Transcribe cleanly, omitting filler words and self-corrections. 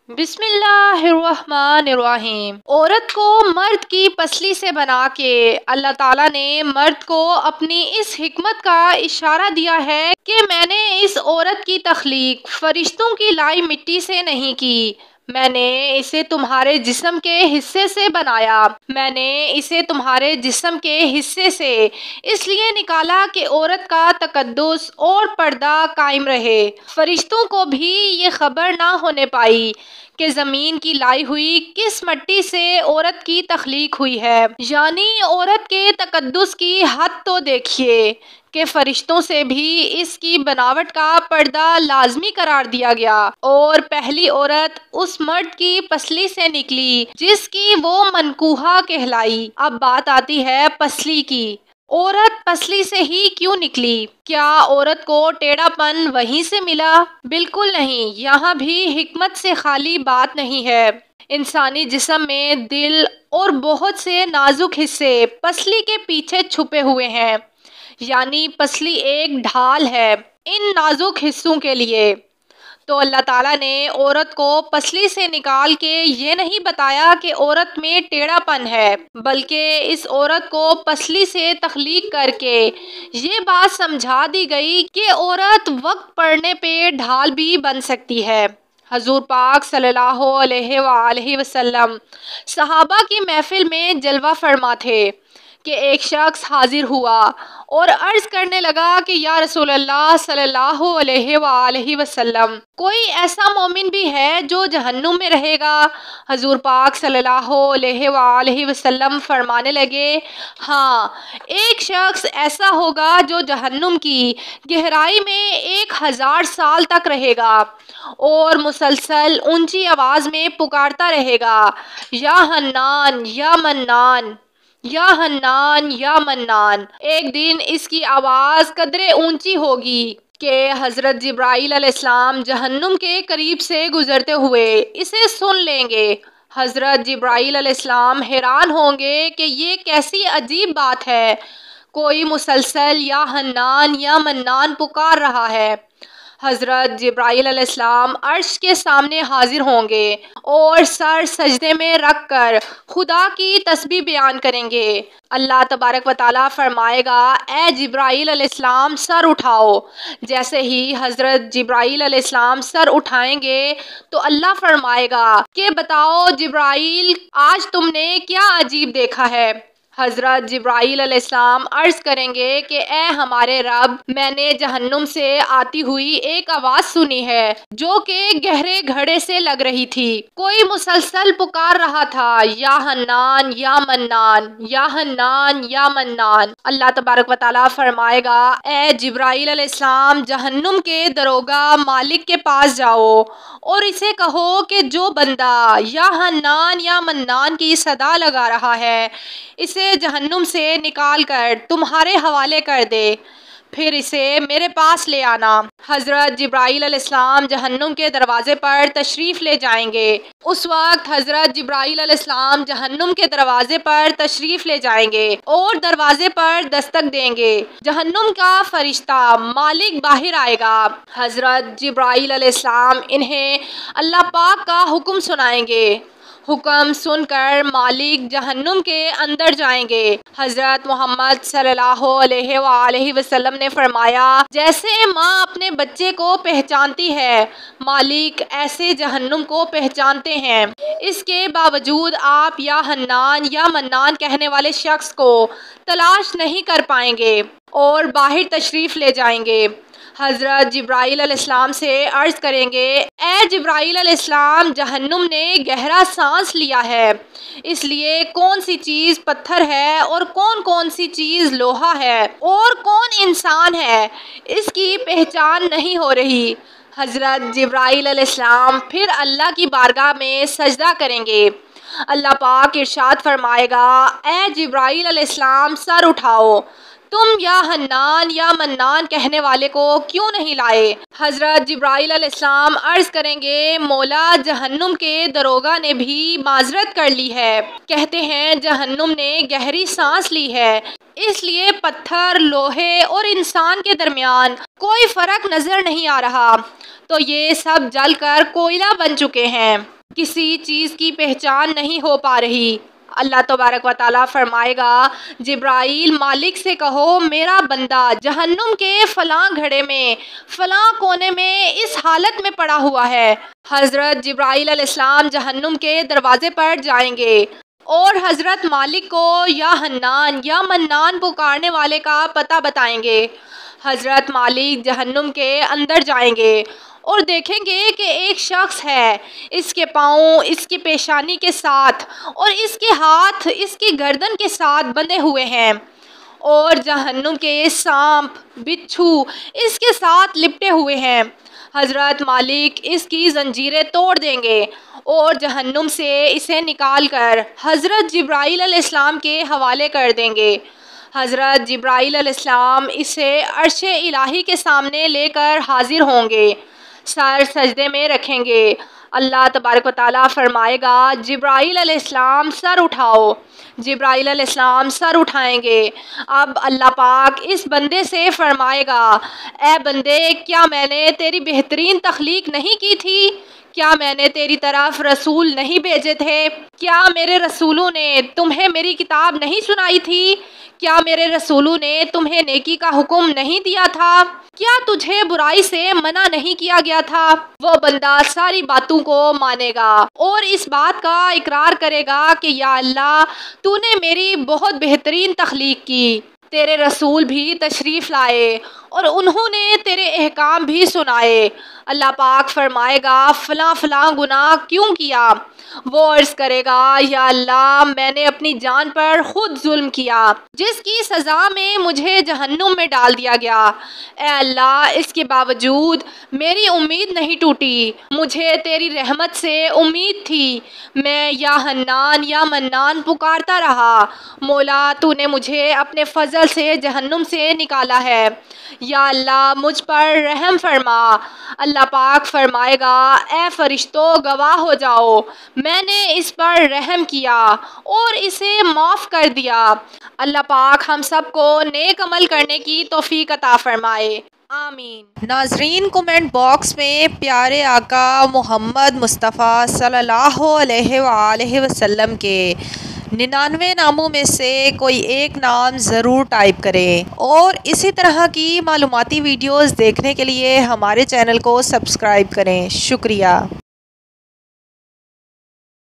बिस्मिल्लाहिर्रहमानिर्रहीम। औरत को मर्द की पसली से बना के अल्लाह ताला ने मर्द को अपनी इस हिकमत का इशारा दिया है कि मैंने इस औरत की तख्लीक फरिश्तों की लाई मिट्टी से नहीं की, मैंने इसे तुम्हारे जिस्म के हिस्से से बनाया। मैंने इसे तुम्हारे जिस्म के हिस्से से इसलिए निकाला कि औरत का तकद्दुस और पर्दा कायम रहे। फरिश्तों को भी ये खबर ना होने पाई कि ज़मीन की लाई हुई किस मिट्टी से औरत की तख्लीक हुई है। यानी औरत के तकद्दुस की हद तो देखिए कि फरिश्तों से भी इसकी बनावट का पर्दा लाजमी करार दिया गया और पहली औरत उस मर्द की पसली से निकली जिसकी वो मनकूहा कहलाई। अब बात आती है पसली की। औरत पसली से ही क्यों निकली? क्या औरत को टेढ़ापन वहीं से मिला? बिल्कुल नहीं, यहाँ भी हिकमत से खाली बात नहीं है। इंसानी जिस्म में दिल और बहुत से नाजुक हिस्से पसली के पीछे छुपे हुए हैं, यानी पसली एक ढाल है इन नाजुक हिस्सों के लिए। तो अल्लाह ताला ने औरत को पसली से निकाल के ये नहीं बताया कि औरत में टेढ़ापन है, बल्कि इस औरत को पसली से तख्लीक करके ये बात समझा दी गई कि औरत वक्त पड़ने पे ढाल भी बन सकती है। हजूर पाक सल्लल्लाहु अलैहि वसल्लम सहाबा की महफिल में जलवा फरमा थे कि एक शख्स हाजिर हुआ और अर्ज करने लगा कि या रसूलल्लाह सल्लल्लाहु अलैहि वसल्लम, कोई ऐसा मोमिन भी है जो जहन्नुम में रहेगा? हजूर पाक सल्लल्लाहु अलैहि वसल्लम फरमाने लगे, हाँ, एक शख्स ऐसा होगा जो जहन्नुम की गहराई में 1000 साल तक रहेगा और मुसलसल ऊंची आवाज में पुकारता रहेगा, या हन्नान या मन्नान, या हन्नान या मन्नान। एक दिन इसकी आवाज़ कदरे ऊंची होगी कि हज़रत जिब्राईल अलैहिस्सलाम जहन्नुम के करीब से गुजरते हुए इसे सुन लेंगे। हज़रत जिब्राईल अलैहिस्सलाम हैरान होंगे कि ये कैसी अजीब बात है, कोई मुसलसल या हन्नान या मन्नान पुकार रहा है। हज़रत जिब्राईल अलैहिस्सलाम अर्श के सामने हाजिर होंगे और सर सजदे में रख कर खुदा की तस्बीह बयान करेंगे। अल्लाह तबारक व तआला फरमाएगा, ए जिब्राईल अलैहिस्सलाम सर उठाओ। जैसे ही हज़रत जिब्राईल अलैहिस्सलाम सर उठाएंगे तो अल्लाह फरमाएगा कि बताओ जिब्राईल, आज तुमने क्या अजीब देखा है? हज़रत जिब्राईल अलैहिस्सलाम अर्ज करेंगे कि ए हमारे रब, मैंने जहन्नुम से आती हुई एक आवाज़ सुनी है जो कि गहरे घड़े से लग रही थी। कोई मुसलसल पुकार रहा था, या हन्नान या मन्नान, या हन्नान या मन्नान। अल्लाह तबारक व तआला फरमाएगा, ए जिब्राईल अलैहिस्सलाम, जहन्नुम के दरोगा मालिक के पास जाओ और इसे कहो कि जो बंदा या हन्नान या मन्नान की सदा लगा रहा है इसे जहन्नुम से निकाल कर तुम्हारे हवाले कर दे, फिर इसे मेरे पास ले आना। हज़रत जिब्राईल अलैहिस्सलाम जहन्नुम के दरवाजे पर तशरीफ़ ले जाएंगे। उस वक्त हज़रत जिब्राईल अलैहिस्सलाम जहन्नुम के दरवाजे पर तशरीफ़ ले जाएंगे और दरवाजे पर दस्तक देंगे। जहन्नुम का फरिश्ता मालिक बाहर आएगा। हज़रत जिब्राईल अलैहिस्सलाम इन्हें अल्लाह पाक का हुक्म सुनाएंगे। हुक्म सुनकर मालिक जहन्नुम के अंदर जाएंगे। हज़रत मोहम्मद सल्लल्लाहु अलैहि वसल्लम ने फरमाया, जैसे माँ अपने बच्चे को पहचानती है, मालिक ऐसे जहन्नुम को पहचानते हैं। इसके बावजूद आप या हन्नान या मन्नान कहने वाले शख्स को तलाश नहीं कर पाएंगे और बाहर तशरीफ़ ले जाएंगे। हज़रत जिब्राईल अलैहिस्सलाम से अर्ज़ करेंगे, ए जिब्राईल अलैहिस्सलाम, जहन्नुम ने गहरा सांस लिया है, इसलिए कौन सी चीज़ पत्थर है और कौन कौन सी चीज़ लोहा है और कौन इंसान है, इसकी पहचान नहीं हो रही। हज़रत जिब्राईल अलैहिस्सलाम फिर अल्लाह की बारगाह में सजदा करेंगे। अल्लाह पाक इरशाद फरमाएगा, ए जिब्राईल अलैहिस्सलाम सर उठाओ, तुम या हन्नान या मन्नान कहने वाले को क्यों नहीं लाए? हज़रत जिब्राईल अलैहिस्सलाम अर्ज़ करेंगे, मौला, जहन्नुम के दरोगा ने भी माजरत कर ली है। कहते हैं जहन्नुम ने गहरी सांस ली है, इसलिए पत्थर, लोहे और इंसान के दरमियान कोई फर्क नजर नहीं आ रहा। तो ये सब जलकर कोयला बन चुके हैं, किसी चीज की पहचान नहीं हो पा रही। अल्लाह तबारक व तआला फरमाएगा, जिब्राइल मालिक से कहो मेरा बंदा जहन्नुम के फलां घड़े में फलां कोने में इस हालत में पड़ा हुआ है। हजरत जिब्राइल अलैहिस्सलाम जहन्नुम के दरवाजे पर जाएंगे और हजरत मालिक को या हन्नान या मन्नान पुकारने वाले का पता बताएंगे। हजरत मालिक जहन्नुम के अंदर जाएंगे और देखेंगे कि एक शख्स है, इसके पाँव इसकी पेशानी के साथ और इसके हाथ इसकी गर्दन के साथ बंधे हुए हैं और जहन्नुम के सांप, बिच्छू इसके साथ लिपटे हुए हैं। हजरत मालिक इसकी जंजीरें तोड़ देंगे और जहन्नुम से इसे निकालकर हजरत जिब्राइल अलैहिस्सलाम के हवाले कर देंगे। हजरत जिब्राइल अलैहिस्सलाम इसे अर्शे इलाही के सामने लेकर हाजिर होंगे, सर सजदे में रखेंगे। अल्लाह तबारक व तआला फरमाएगा, जिब्राइल अलैहिस्सलाम सर उठाओ। जिब्राइल अलैहिस्सलाम सर उठाएंगे। अब अल्लाह पाक इस बंदे से फरमाएगा, ए बंदे, क्या मैंने तेरी बेहतरीन तख्लीक नहीं की थी? क्या मैंने तेरी तरफ रसूल नहीं भेजे थे? क्या मेरे रसूलों ने तुम्हें मेरी किताब नहीं सुनाई थी? क्या मेरे रसूलों ने तुम्हें नेकी का हुक्म नहीं दिया था? क्या तुझे बुराई से मना नहीं किया गया था? वो बंदा सारी बातों को मानेगा और इस बात का इकरार करेगा कि या अल्लाह, तूने मेरी बहुत बेहतरीन तख्लीक की। तेरे रसूल भी तशरीफ़ लाए और उन्होंने तेरे अहकाम भी सुनाए। अल्लाह पाक फरमाएगा, फ़लाँ फ़लाँ गुनाह क्यों किया? वो अर्ज़ करेगा, या अल्लाह, मैंने अपनी जान पर ख़ुद जुल्म किया, जिसकी सज़ा में मुझे जहन्नुम में डाल दिया गया। ए अल्लाह, इसके बावजूद मेरी उम्मीद नहीं टूटी। मुझे तेरी रहमत से उम्मीद थी। मैं या हन्नान या मन्नान पुकारता रहा। मौला, तूने मुझे अपने फ़ज़ल से जहन्नुम से निकाला है। या अल्लाह, मुझ पर रहम फरमा। अल्लाह पाक फरमाएगा, ए फरिश्तों, गवाह हो जाओ, मैंने इस पर रहम किया और इसे माफ़ कर दिया। अल्लाह पाक हम सबको नेक अमल करने की तौफीक अता फरमाए। आमीन। नाजरीन, कमेंट बॉक्स में प्यारे आका मोहम्मद मुस्तफ़ा सल्लल्लाहु अलैहि वसल्लम के 99 नामों में से कोई एक नाम ज़रूर टाइप करें और इसी तरह की मालूमाती वीडियोस देखने के लिए हमारे चैनल को सब्सक्राइब करें। शुक्रिया।